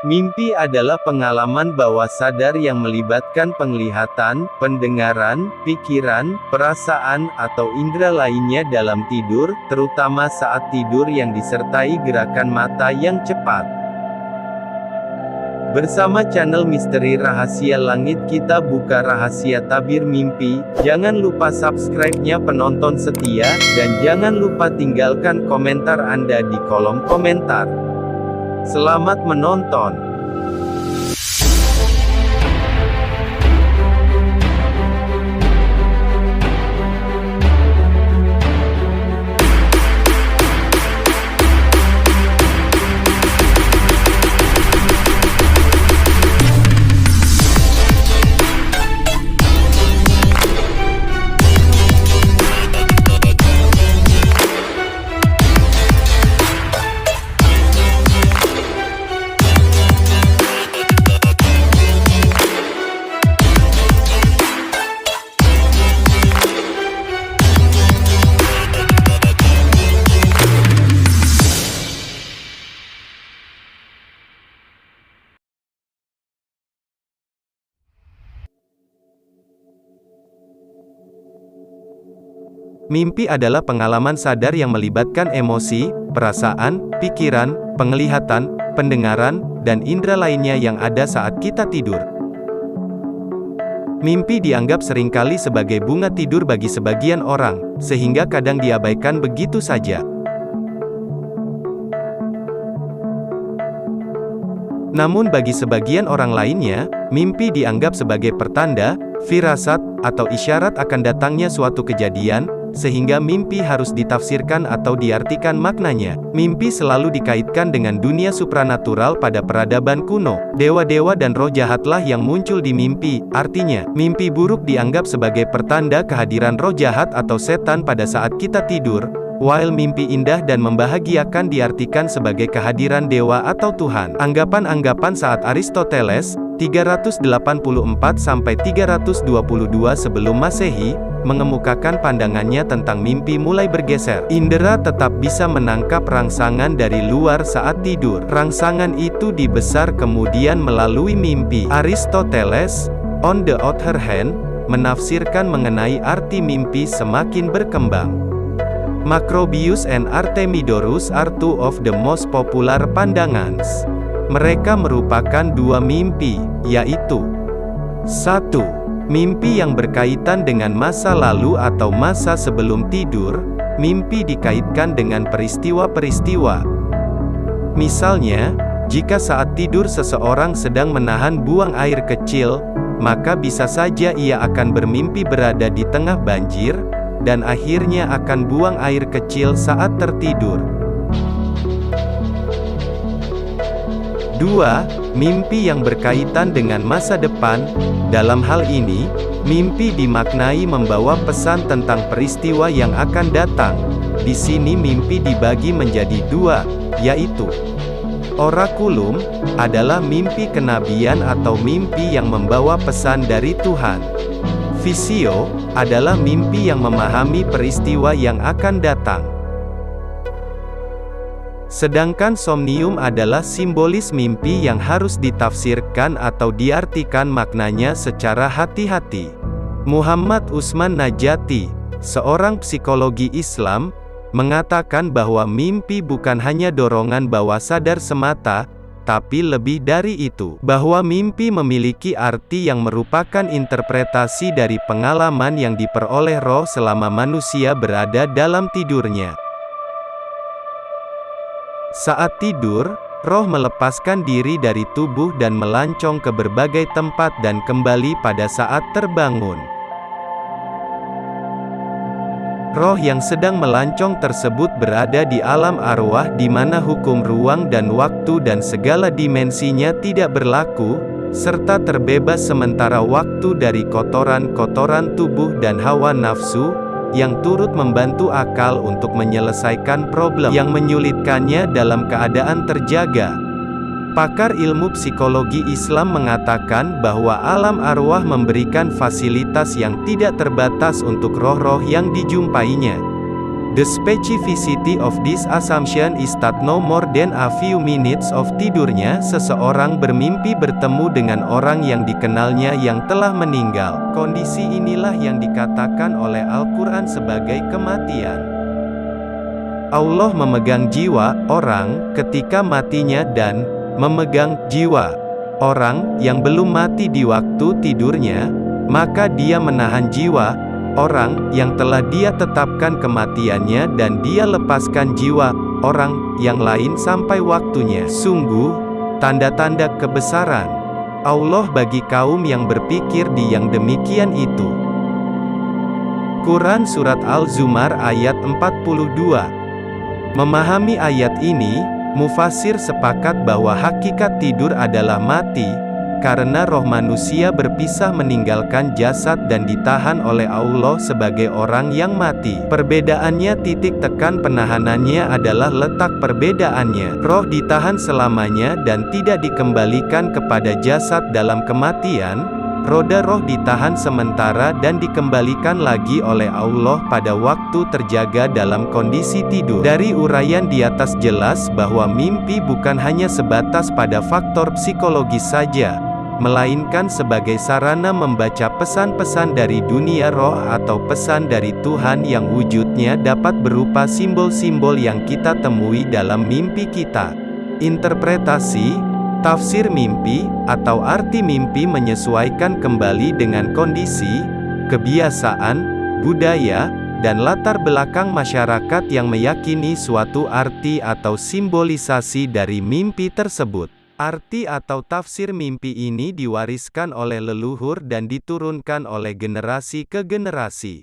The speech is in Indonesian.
Mimpi adalah pengalaman bawah sadar yang melibatkan penglihatan, pendengaran, pikiran, perasaan, atau indera lainnya dalam tidur, terutama saat tidur yang disertai gerakan mata yang cepat. Bersama channel Misteri Rahasia Langit kita buka rahasia tabir mimpi. Jangan lupa subscribe-nya penonton setia, dan jangan lupa tinggalkan komentar Anda di kolom komentar. Selamat menonton. Mimpi adalah pengalaman sadar yang melibatkan emosi, perasaan, pikiran, penglihatan, pendengaran, dan indera lainnya yang ada saat kita tidur. Mimpi dianggap seringkali sebagai bunga tidur bagi sebagian orang, sehingga kadang diabaikan begitu saja. Namun bagi sebagian orang lainnya, mimpi dianggap sebagai pertanda, firasat, atau isyarat akan datangnya suatu kejadian, sehingga mimpi harus ditafsirkan atau diartikan maknanya. Mimpi selalu dikaitkan dengan dunia supranatural pada peradaban kuno. Dewa-dewa dan roh jahatlah yang muncul di mimpi. Artinya, mimpi buruk dianggap sebagai pertanda kehadiran roh jahat atau setan pada saat kita tidur, while mimpi indah dan membahagiakan diartikan sebagai kehadiran dewa atau Tuhan. Anggapan-anggapan saat Aristoteles, 384–322 sebelum Masehi, mengemukakan pandangannya tentang mimpi mulai bergeser. Indera tetap bisa menangkap rangsangan dari luar saat tidur. Rangsangan itu dibesar kemudian melalui mimpi. Aristoteles, on the other hand, menafsirkan mengenai arti mimpi semakin berkembang. Macrobius and Artemidorus are two of the most popular pandangan's. Mereka merupakan dua mimpi, yaitu 1. Mimpi yang berkaitan dengan masa lalu atau masa sebelum tidur. Mimpi dikaitkan dengan peristiwa-peristiwa. Misalnya, jika saat tidur seseorang sedang menahan buang air kecil, maka bisa saja ia akan bermimpi berada di tengah banjir, dan akhirnya akan buang air kecil saat tertidur. 2. Mimpi yang berkaitan dengan masa depan. Dalam hal ini, mimpi dimaknai membawa pesan tentang peristiwa yang akan datang. Di sini mimpi dibagi menjadi dua, yaitu orakulum, adalah mimpi kenabian atau mimpi yang membawa pesan dari Tuhan. Visio, adalah mimpi yang memahami peristiwa yang akan datang. Sedangkan somnium adalah simbolis mimpi yang harus ditafsirkan atau diartikan maknanya secara hati-hati. Muhammad Usman Najati, seorang psikologi Islam, mengatakan bahwa mimpi bukan hanya dorongan bawah sadar semata, tapi lebih dari itu, bahwa mimpi memiliki arti yang merupakan interpretasi dari pengalaman yang diperoleh roh selama manusia berada dalam tidurnya. Saat tidur, roh melepaskan diri dari tubuh dan melancong ke berbagai tempat dan kembali pada saat terbangun. Roh yang sedang melancong tersebut berada di alam arwah di mana hukum ruang dan waktu dan segala dimensinya tidak berlaku, serta terbebas sementara waktu dari kotoran-kotoran tubuh dan hawa nafsu, yang turut membantu akal untuk menyelesaikan problem yang menyulitkannya dalam keadaan terjaga. Pakar ilmu psikologi Islam mengatakan bahwa alam arwah memberikan fasilitas yang tidak terbatas untuk roh-roh yang dijumpainya. The specificity of this assumption is that no more than a few minutes of tidurnya seseorang bermimpi bertemu dengan orang yang dikenalnya yang telah meninggal. Kondisi inilah yang dikatakan oleh Al-Quran sebagai kematian. Allah memegang jiwa orang ketika matinya dan memegang jiwa orang yang belum mati di waktu tidurnya, maka dia menahan jiwa orang yang telah dia tetapkan kematiannya dan dia lepaskan jiwa orang yang lain sampai waktunya. Sungguh, tanda-tanda kebesaran Allah bagi kaum yang berpikir di yang demikian itu. Quran Surat Al-Zumar ayat 42. Memahami ayat ini, mufassir sepakat bahwa hakikat tidur adalah mati, karena roh manusia berpisah meninggalkan jasad dan ditahan oleh Allah sebagai orang yang mati. Perbedaannya titik tekan penahanannya adalah letak perbedaannya. Roh ditahan selamanya dan tidak dikembalikan kepada jasad dalam kematian. Roda roh ditahan sementara dan dikembalikan lagi oleh Allah pada waktu terjaga dalam kondisi tidur. Dari uraian di atas jelas bahwa mimpi bukan hanya sebatas pada faktor psikologis saja, melainkan sebagai sarana membaca pesan-pesan dari dunia roh atau pesan dari Tuhan yang wujudnya dapat berupa simbol-simbol yang kita temui dalam mimpi kita. Interpretasi, tafsir mimpi, atau arti mimpi menyesuaikan kembali dengan kondisi, kebiasaan, budaya, dan latar belakang masyarakat yang meyakini suatu arti atau simbolisasi dari mimpi tersebut. Arti atau tafsir mimpi ini diwariskan oleh leluhur dan diturunkan oleh generasi ke generasi.